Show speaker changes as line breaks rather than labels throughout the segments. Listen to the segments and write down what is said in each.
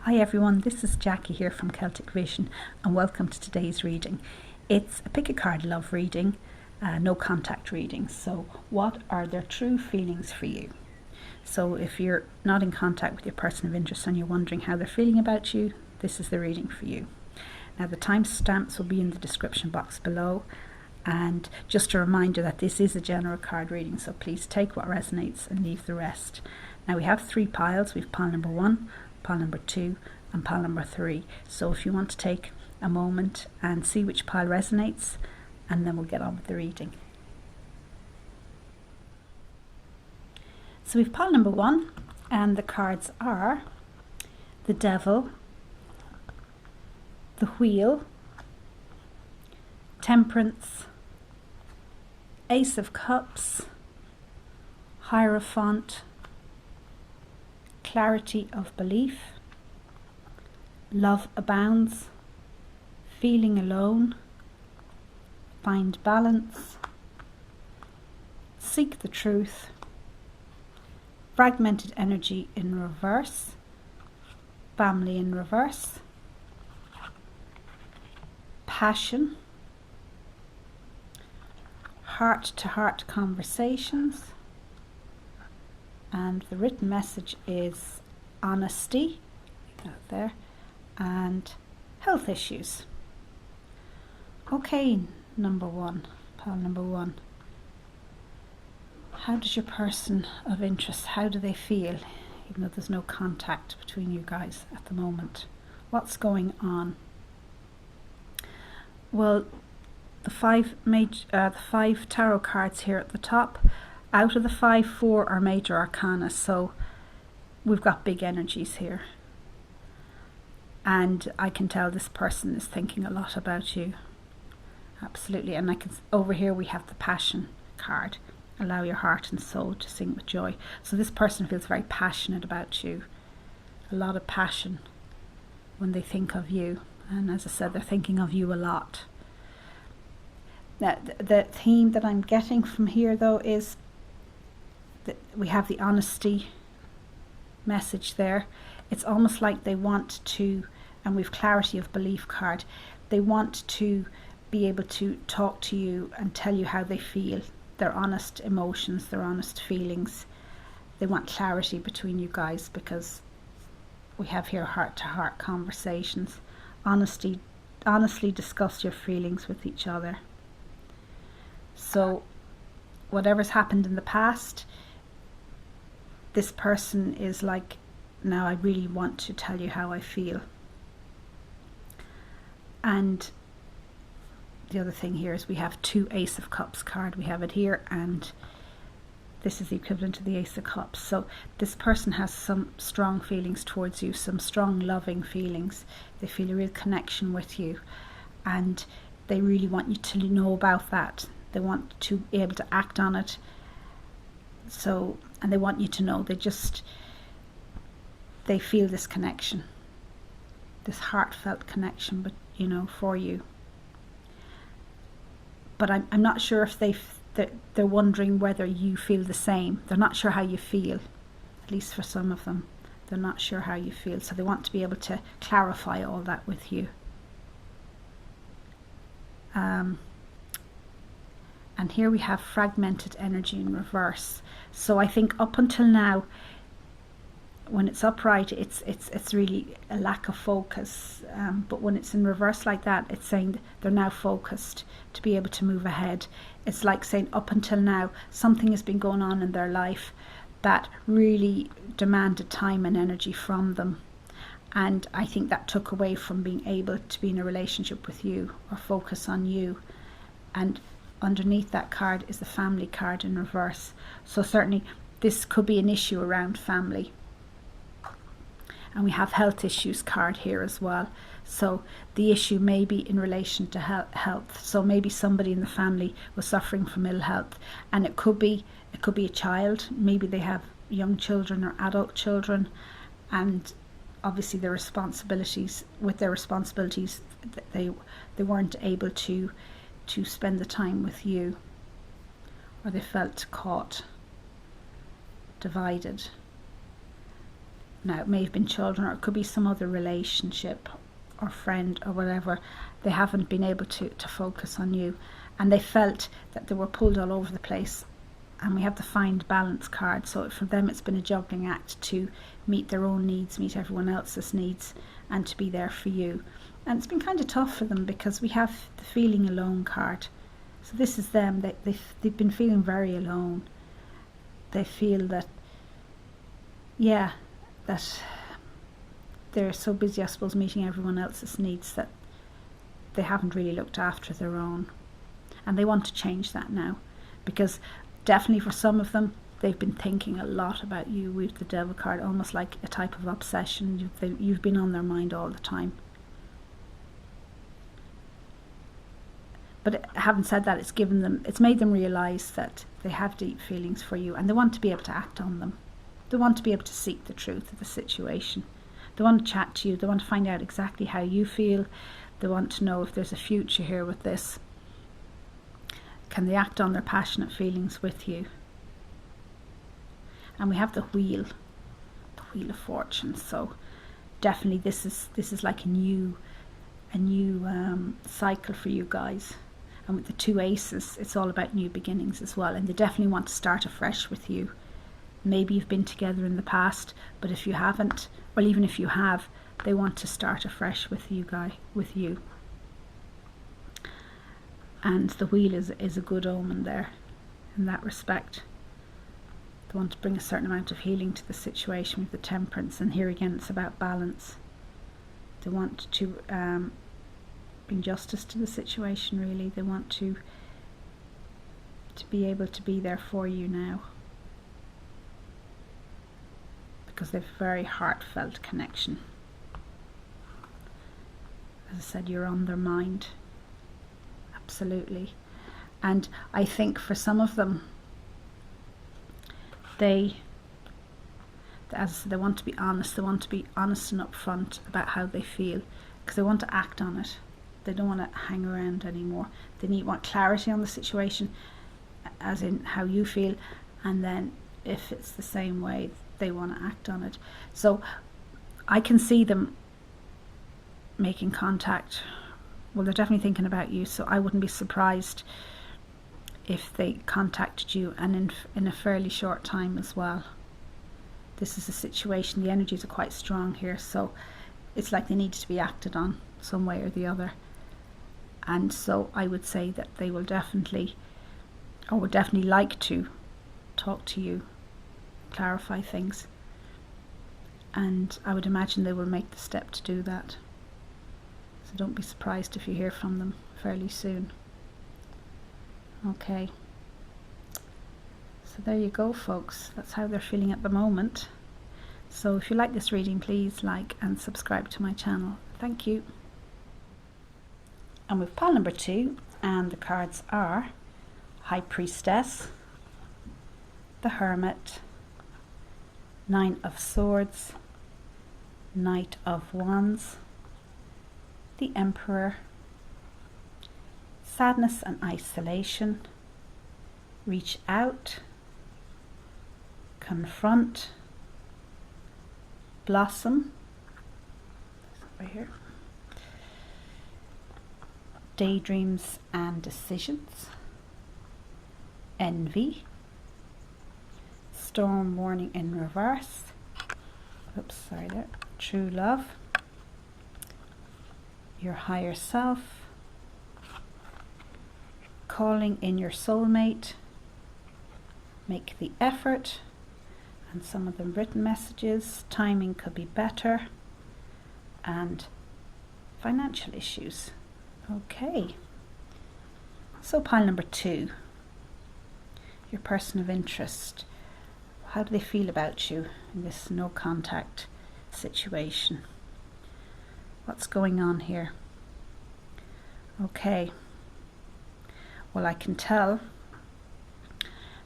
Hi everyone, this is Jackie here from Celtic Vision and welcome to today's reading. It's a pick a card love reading, no contact reading. So what are their true feelings for you? So if you're not in contact with your person of interest and you're wondering how they're feeling about you, this is the reading for you. Now the timestamps will be in the description box below, and just a reminder that this is a general card reading, so please take what resonates and leave the rest. Now we have 3 piles. We have pile number 1, pile number 2 and pile number 3. So if you want to take a moment and see which pile resonates, and then we'll get on with the reading. So we've pile number 1 and the cards are the Devil, the Wheel, Temperance, Ace of Cups, Hierophant, Clarity of Belief, Love Abounds, Feeling Alone, Find Balance, Seek the Truth, Fragmented Energy in Reverse, Family in Reverse, Passion, Heart-to-Heart Conversations, and the written message is honesty, there, and health issues. Okay, number 1, pile number 1. How does your person of interest, how do they feel, even though there's no contact between you guys at the moment? What's going on? Well, the 5 tarot cards here at the top, out of the 5, 4 are major arcana, so we've got big energies here. And I can tell this person is thinking a lot about you. Absolutely. And over here we have the Passion card. Allow your heart and soul to sing with joy. So this person feels very passionate about you. A lot of passion when they think of you. And as I said, they're thinking of you a lot. Now, the theme that I'm getting from here though is that we have the honesty message there. It's almost like they want to, and we've Clarity of Belief card, they want to be able to talk to you and tell you how they feel, their honest emotions, their honest feelings. They want clarity between you guys because we have here heart-to-heart conversations. Honestly discuss your feelings with each other. So whatever's happened in the past, this person is like, now I really want to tell you how I feel. And the other thing here is we have 2 Ace of Cups card. We have it here, and this is the equivalent to the Ace of Cups. So this person has some strong feelings towards you, some strong loving feelings. They feel a real connection with you, and they really want you to know about that. They want to be able to act on it. So, and they want you to know, they feel this connection, this heartfelt connection, but for you. But I'm not sure if they're wondering whether you feel the same. They're not sure how you feel, at least for some of them. They're not sure how you feel, so they want to be able to clarify all that with you. And here we have fragmented energy in reverse. So I think up until now, when it's upright, it's really a lack of focus. But when it's in reverse like that, it's saying they're now focused to be able to move ahead. It's like saying up until now, something has been going on in their life that really demanded time and energy from them. And I think that took away from being able to be in a relationship with you or focus on you. And underneath that card is the Family card in reverse. So certainly this could be an issue around family. And we have Health issues card here as well. So the issue may be in relation to health. So maybe somebody in the family was suffering from ill health, and it could be a child. Maybe they have young children or adult children, and obviously their responsibilities, they weren't able to spend the time with you, or they felt caught, divided. Now, it may have been children, or it could be some other relationship or friend or whatever. They haven't been able to focus on you, and they felt that they were pulled all over the place. And we have the find balance card, so for them it's been a juggling act to meet their own needs, meet everyone else's needs, and to be there for you. And it's been kind of tough for them because we have the feeling alone card. So this is them. They've been feeling very alone. They feel that, yeah, that they're so busy, I suppose, meeting everyone else's needs that they haven't really looked after their own. And they want to change that now, because definitely for some of them, they've been thinking a lot about you with the Devil card, almost like a type of obsession. You've been on their mind all the time. But having said that, it's made them realise that they have deep feelings for you, and they want to be able to act on them. They want to be able to seek the truth of the situation. They want to chat to you. They want to find out exactly how you feel. They want to know if there's a future here with this. Can they act on their passionate feelings with you? And we have the Wheel of Fortune. So definitely this is like a new cycle for you guys. And with the 2 aces, it's all about new beginnings as well. And they definitely want to start afresh with you. Maybe you've been together in the past, but if you haven't, or even if you have, they want to start afresh with you. And the Wheel is a good omen there in that respect. They want to bring a certain amount of healing to the situation with the Temperance. And here again, it's about balance. They want to bring justice to the situation, really. They want to be able to be there for you now, because they've a very heartfelt connection. As I said, you're on their mind. Absolutely. And I think for some of them, as I said, they want to be honest. They want to be honest and upfront about how they feel, because they want to act on it. They don't want to hang around anymore. They want clarity on the situation, as in how you feel, and then if it's the same way, they want to act on it. So I can see them making contact. Well, they're definitely thinking about you, so I wouldn't be surprised if they contacted you, and in a fairly short time as well. This is a situation, the energies are quite strong here, so it's like they need to be acted on some way or the other. And so I would say that they will definitely, or would definitely like to talk to you, clarify things. And I would imagine they will make the step to do that. So don't be surprised if you hear from them fairly soon. Okay. So there you go, folks. That's how they're feeling at the moment. So if you like this reading, please like and subscribe to my channel. Thank you. And with pile number 2, and the cards are High Priestess, the Hermit, 9 of Swords, Knight of Wands, the Emperor, Sadness and Isolation, Reach Out, Confront, Blossom, right here, Daydreams and Decisions, Envy, Storm Warning in Reverse, oops, sorry there, True Love, Your Higher Self, Calling in Your Soulmate, Make the Effort, and some of them written messages, Timing Could Be Better, and Financial Issues. Okay, so pile number 2, your person of interest. How do they feel about you in this no contact situation? What's going on here? Okay, well, I can tell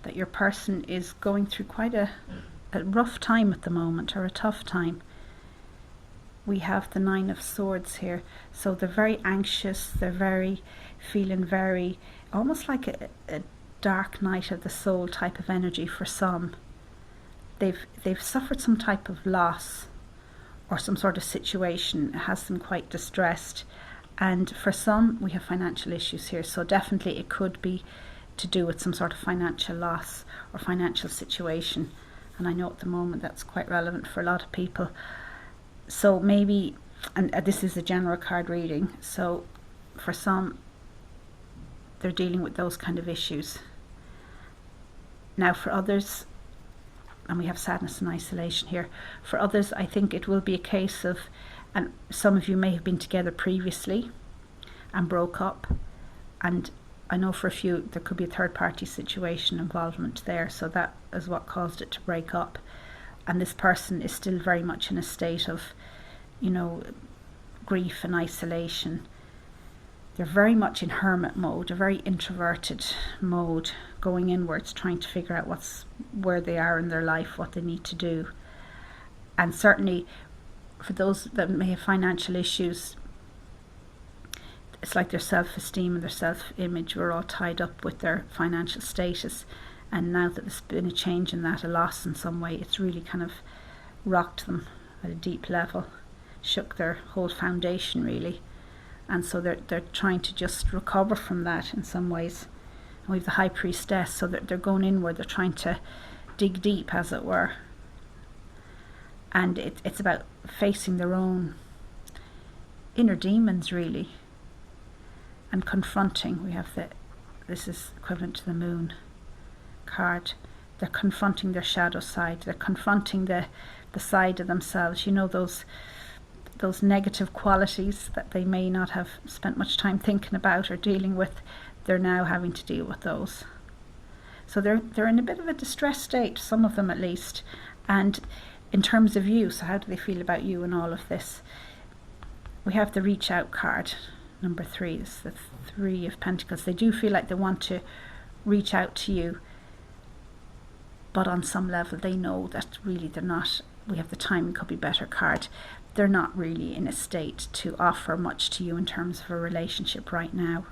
that your person is going through quite a rough time at the moment, or a tough time. We have the 9 of Swords here, so they're very anxious, they're feeling very, almost like a dark night of the soul type of energy for some. they've suffered some type of loss or some sort of situation has them quite distressed. And for some, we have financial issues here, so definitely it could be to do with some sort of financial loss or financial situation. And I know at the moment that's quite relevant for a lot of people. So maybe, and this is a general card reading, so for some, they're dealing with those kind of issues. Now for others, and we have sadness and isolation here, for others I think it will be a case of, and some of you may have been together previously and broke up, and I know for a few there could be a third party situation involvement there, so that is what caused it to break up. And this person is still very much in a state of, grief and isolation. They're very much in hermit mode, a very introverted mode, going inwards, trying to figure out where they are in their life, what they need to do. And certainly for those that may have financial issues, it's like their self-esteem and their self-image were all tied up with their financial status. And now that there's been a change in that, a loss in some way, it's really kind of rocked them at a deep level, shook their whole foundation really. And so they're trying to just recover from that in some ways. And we have the High Priestess, so they're going inward, they're trying to dig deep, as it were. And it's about facing their own inner demons really, and confronting. We have this is equivalent to the Moon card. They're confronting their shadow side, they're confronting the side of themselves, those negative qualities that they may not have spent much time thinking about or dealing with. They're now having to deal with those. So they're in a bit of a distressed state, some of them at least. And in terms of you, so how do they feel about you in all of this? We have the Reach Out card, number 3. It's the 3 of Pentacles. They do feel like they want to reach out to you, but on some level they know that really they're not. We have the Timing Could Be Better card. They're not really in a state to offer much to you in terms of a relationship right now.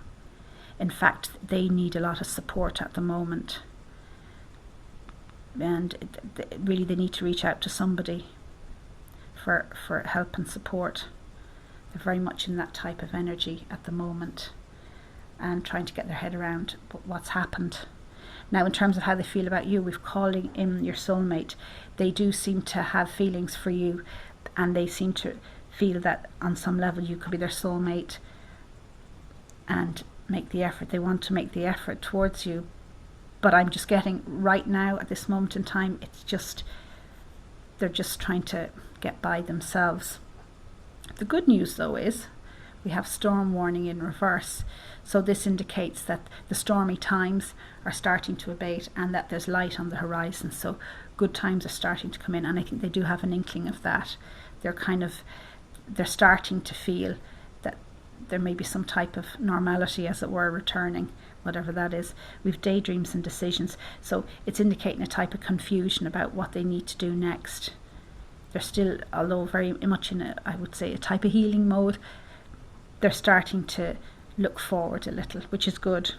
In fact, they need a lot of support at the moment. And really they need to reach out to somebody for help and support. They're very much in that type of energy at the moment and trying to get their head around what's happened. Now, in terms of how they feel about you, we've calling in your soulmate. They do seem to have feelings for you, and they seem to feel that on some level you could be their soulmate and make the effort. They want to make the effort towards you. But I'm just getting right now at this moment in time, they're just trying to get by themselves. The good news though is we have storm warning in reverse. So this indicates that the stormy times are starting to abate and that there's light on the horizon. So good times are starting to come in, and I think they do have an inkling of that. They're starting to feel that there may be some type of normality, as it were, returning, whatever that is. We've daydreams and decisions, so it's indicating a type of confusion about what they need to do next. They're still, although very much in I would say, a type of healing mode, they're starting to look forward a little, which is good.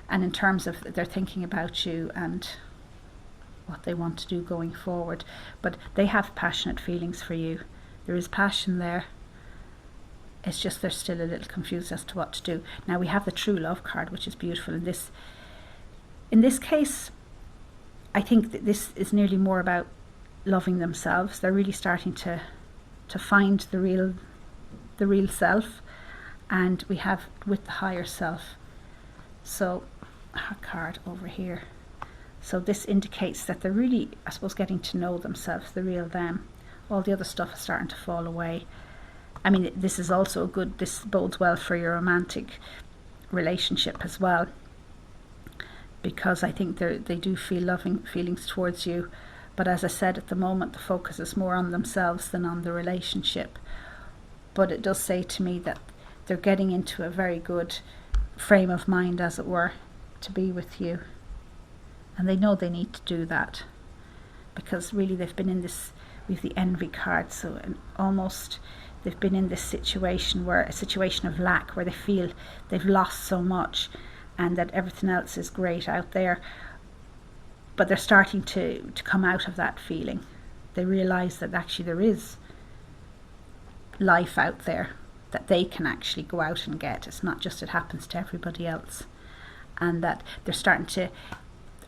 And in terms of they're thinking about you and what they want to do going forward, but they have passionate feelings for you. There is passion there. It's just they're still a little confused as to what to do. Now we have the True Love card, which is beautiful. In this case, I think that this is nearly more about loving themselves. They're really starting to find the real self, and we have with the higher self. So our card over here. So this indicates that they're really, I suppose, getting to know themselves, the real them. All the other stuff is starting to fall away. I mean, this is also this bodes well for your romantic relationship as well, because I think they do feel loving feelings towards you. But as I said, at the moment the focus is more on themselves than on the relationship. But it does say to me that they're getting into a very good frame of mind, as it were, to be with you. And they know they need to do that, because really they've been in this, with the Envy card, so almost they've been in this situation where a situation of lack, where they feel they've lost so much and that everything else is great out there. but they're starting to come out of that feeling. They realize that actually there is life out there that they can actually go out and get. It's not just it happens to everybody else. And that they're starting to,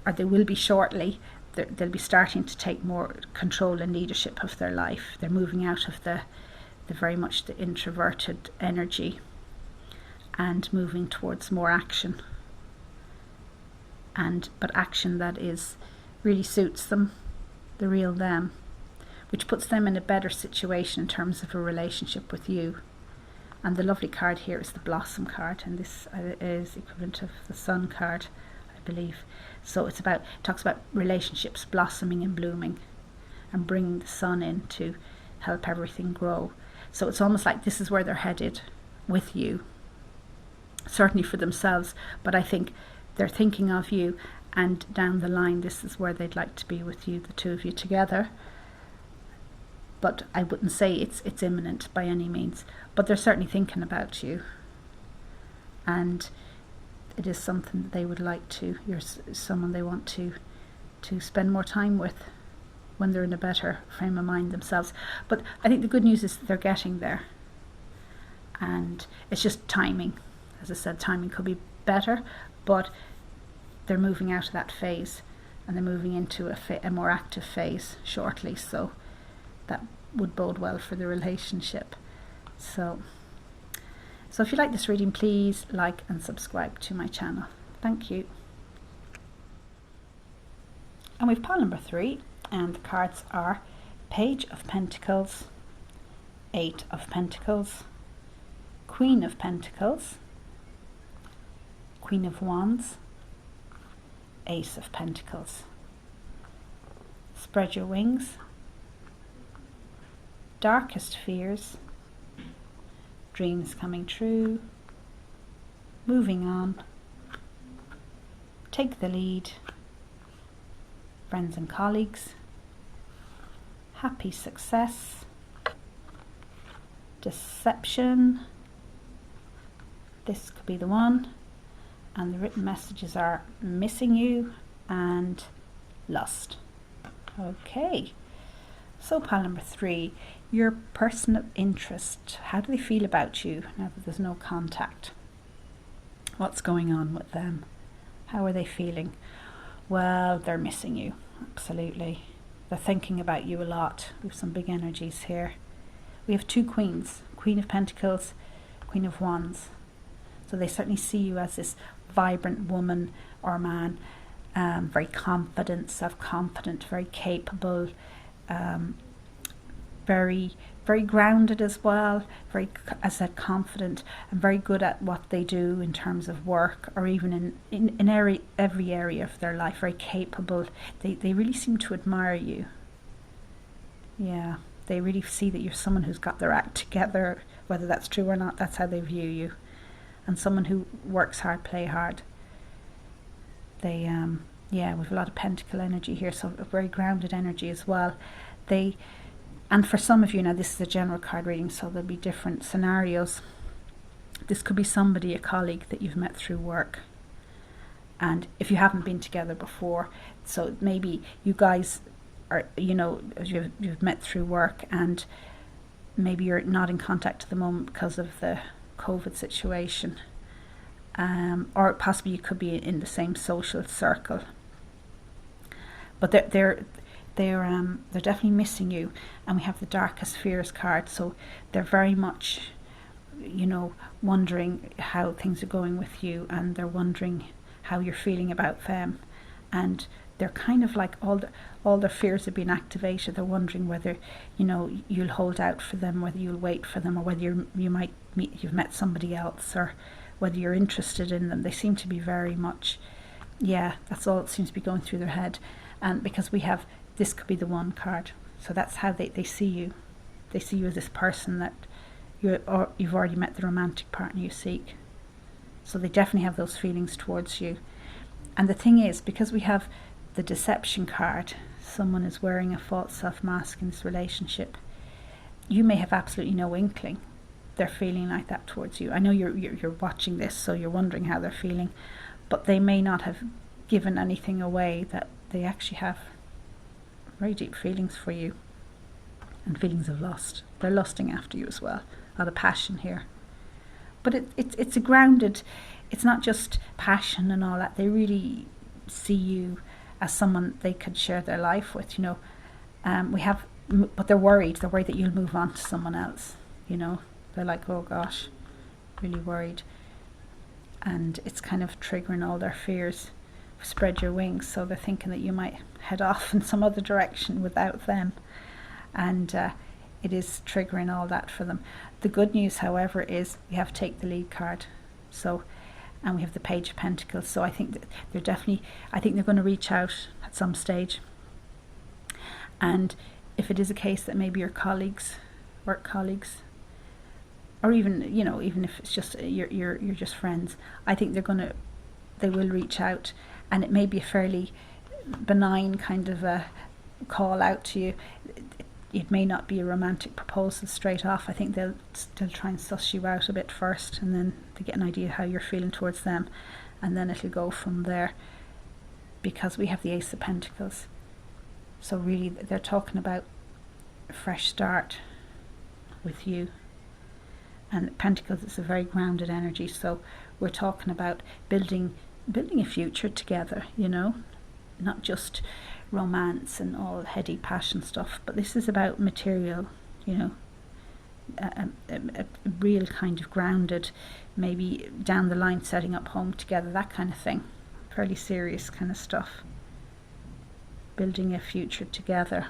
or they will be shortly, they'll be starting to take more control and leadership of their life. They're moving out of the very much the introverted energy and moving towards more action. But action that is really suits them, the real them, which puts them in a better situation in terms of a relationship with you. And the lovely card here is the Blossom card, and this is equivalent of the Sun card, I believe. So it talks about relationships blossoming and blooming and bringing the sun in to help everything grow. So it's almost like this is where they're headed with you, certainly for themselves, but I think they're thinking of you, and down the line this is where they'd like to be with you, the two of you together. But I wouldn't say it's imminent by any means, but they're certainly thinking about you, and it is something that they would like to, you're someone they want to spend more time with when they're in a better frame of mind themselves. But I think the good news is that they're getting there, and it's just timing. As I said, timing could be better, but they're moving out of that phase and they're moving into a more active phase shortly, so that would bode well for the relationship. So if you like this reading, please like and subscribe to my channel. Thank you. And we've pile number 3, and the cards are Page of Pentacles, 8 of Pentacles, Queen of Pentacles, Queen of Wands, Ace of Pentacles. Spread your wings. Darkest fears. Dreams coming true. Moving on. Take the lead. Friends and colleagues. Happy success. Deception. This could be the one. And the written messages are missing you and lust. Okay, so pile number 3, your person of interest. How do they feel about you now that there's no contact? What's going on with them? How are they feeling? Well, they're missing you, absolutely. They're thinking about you a lot. We have some big energies here. We have 2 queens, Queen of Pentacles, Queen of Wands. So they certainly see you as this vibrant woman or man, very confident, self-confident, very capable, very grounded as well, very, as I said, confident, and very good at what they do in terms of work, or even in every area of their life, very capable. They really seem to admire you. Yeah, they really see that you're someone who's got their act together, whether that's true or not. That's how they view you. And someone who works hard, play hard. They, yeah, we have a lot of pentacle energy here, so a very grounded energy as well. And for some of you, now this is a general card reading, so there'll be different scenarios. This could be somebody, a colleague that you've met through work. And if you haven't been together before, so maybe you guys are, you've met through work, and maybe you're not in contact at the moment because of the COVID situation, or possibly you could be in the same social circle, but they're definitely missing you. And we have the Darkest Fears card, so they're very much, wondering how things are going with you, and they're wondering how you're feeling about them, and they're kind of like all their fears have been activated. They're wondering whether you'll hold out for them, whether you'll wait for them, or whether you've met somebody else, or whether you're interested in them. They seem to be very much, that's all that seems to be going through their head. And because we have, this could be the one card, so that's how they see you. They see you as this person that you've already met the romantic partner you seek. So they definitely have those feelings towards you. And the thing is, because we have the Deception card, someone is wearing a false self-mask in this relationship, you may have absolutely no inkling they're feeling like that towards you. I know you're watching this, so you're wondering how they're feeling, but they may not have given anything away that they actually have very deep feelings for you and feelings of lust. They're lusting after you as well. A lot of passion here. But it's a grounded, it's not just passion and all that. They really see you as someone they could share their life with, you know. But they're worried. They're worried that you'll move on to someone else, you know. They're like, oh gosh, really worried. And it's kind of triggering all their fears. Spread your wings, so they're thinking that you might head off in some other direction without them. And it is triggering all that for them. The good news, however, is we have Take the Lead card. So, and we have the Page of Pentacles. So I think that they're going to reach out at some stage. And if it is a case that maybe your colleagues, work colleagues, or even, you know, even if it's just you're just friends, I think they will reach out, and it may be a fairly benign kind of a call out to you. It may not be a romantic proposal straight off. I think they'll try and suss you out a bit first, and then they get an idea how you're feeling towards them, and then it'll go from there, because we have the Ace of Pentacles. So really they're talking about a fresh start with you. And Pentacles is a very grounded energy, so we're talking about building a future together, you know, not just romance and all heady passion stuff, but this is about material, you know, a real kind of grounded, maybe down the line setting up home together, that kind of thing, fairly serious kind of stuff, building a future together.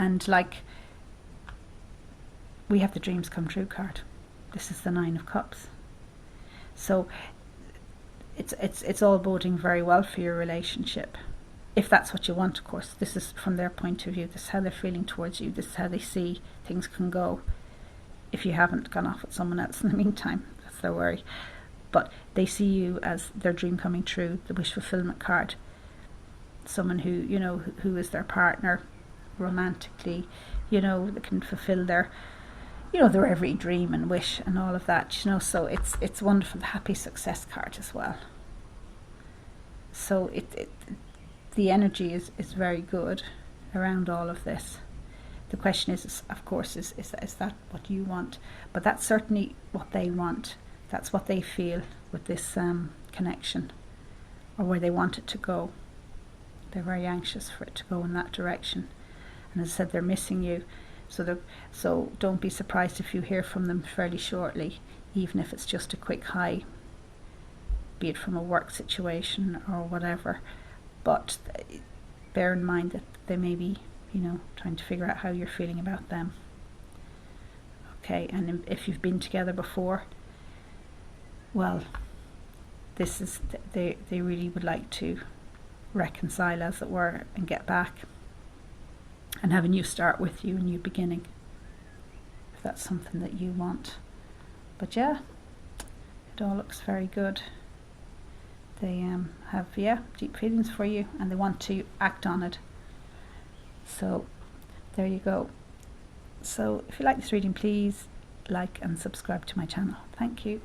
And like, we have the Dreams Come True card. This is the Nine of Cups. So it's all boding very well for your relationship, if that's what you want, of course. This is from their point of view. This is how they're feeling towards you. This is how they see things can go if you haven't gone off with someone else in the meantime. That's their worry. But they see you as their dream coming true, the wish fulfillment card. Someone who, you know, who is their partner romantically, you know, that can fulfill their, you know, their every dream and wish and all of that, you know. So it's wonderful. The Happy Success card as well. So the energy is very good around all of this. The question is of course, is that what you want? But that's certainly what they want. That's what they feel with this connection, or where they want it to go. They're very anxious for it to go in that direction. And as I said, they're missing you. So don't be surprised if you hear from them fairly shortly, even if it's just a quick hi, be it from a work situation or whatever. But bear in mind that they may be, you know, trying to figure out how you're feeling about them. Okay, and if you've been together before, well, this is, they really would like to reconcile, as it were, and get back and have a new start with you, a new beginning, if that's something that you want. But yeah, it all looks very good. They have, yeah, deep feelings for you, and they want to act on it. So there you go. So if you like this reading, please like and subscribe to my channel. Thank you.